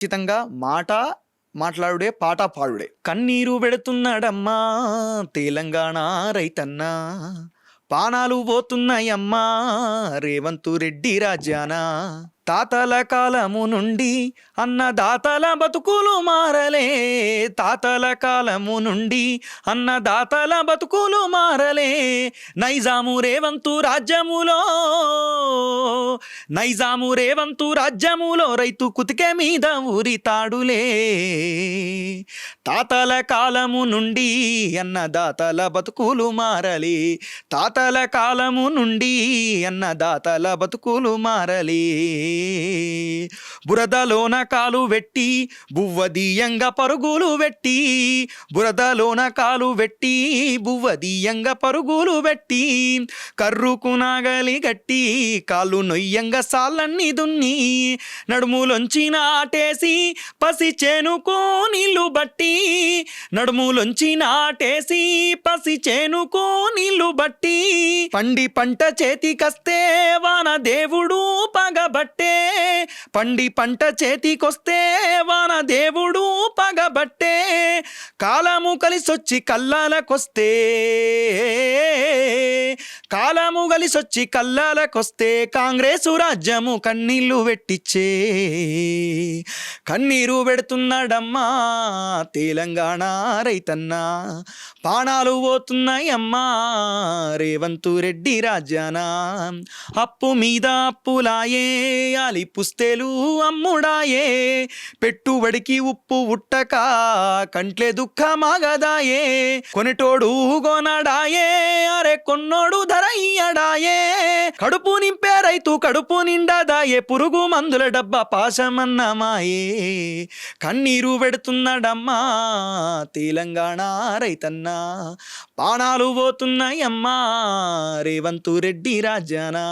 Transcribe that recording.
ఖచ్చితంగా మాట మాట్లాడుడే పాట పాడుడే. కన్నీరు పెడుతున్నాడమ్మా తెలంగాణ రైతన్నా, పానాలు పోతున్నాయమ్మా రేవంతు రెడ్డి రాజ్యానా. తాతల కాలము నుండి అన్నదాతల బతుకులు మారలే, తాతల కాలము నుండి అన్నదాతల బతుకులు మారలే. నైజాము రేవంతు రాజ్యములో, నైజాము రేవంతు రాజ్యములో రైతు కుతికే మీద ఊరితాడులే. తాతల కాలము నుండి అన్నదాతల బతుకులు మారలే, తాతల కాలము నుండి అన్నదాతల బతుకులు మారలే. బురదలోన కాలు వెట్టి బువ్వదీయంగా పరుగులు వెట్టి, బురదలోన కాలు వెట్టి బువ్వదీయంగా పరుగులు వెట్టి, కర్రుకు నాగలి గట్టి కాళ్ళు నొయ్యంగా సాళ్ళన్ని దున్ని, నడుములొంచి నాటేసి పసి చేనుకో నీళ్లు బట్టి, నడుములొంచి నాటేసి పసి చేనుకో నీళ్లు బట్టి, పండి పంట చేతికస్తే వాన దేవుడు పగబట్టే, పండి పంట చేతికొస్తే వాన దేవుడు పగబట్టే. కాలము కలిసొచ్చి కల్లాలకొస్తే, కాలము కలిసొచ్చి కల్లాలకొస్తే కాంగ్రెసు రాజ్యము కన్నీళ్లు పెట్టిచ్చే. కన్నీరు పెడుతున్నాడమ్మా తెలంగాణ రైతన్నా, పానాలు పోతున్నాయమ్మా రేవంతు రెడ్డి రాజ్యానా. అప్పు మీద అప్పులాయే ఆలి పుస్తేలు అమ్ముడాయే, పెట్టుబడికి ఉప్పు ఉట్టక కంట్లే దుఃఖమాగదాయే. కొనేటోడు గోనడాయే, అరే కొన్నోడు ధర ఇయ్యడాయే. కడుపు నింపే రైతు కడుపు నిండదాయే, పురుగు మందుల డబ్బా పాశమన్నమాయే. కన్నీరు పెడుతున్నాడమ్మా తెలంగాణ రైతన్నా, పానాలు పోతున్నాయమ్మా రేవంతు రెడ్డి రాజ్యానా.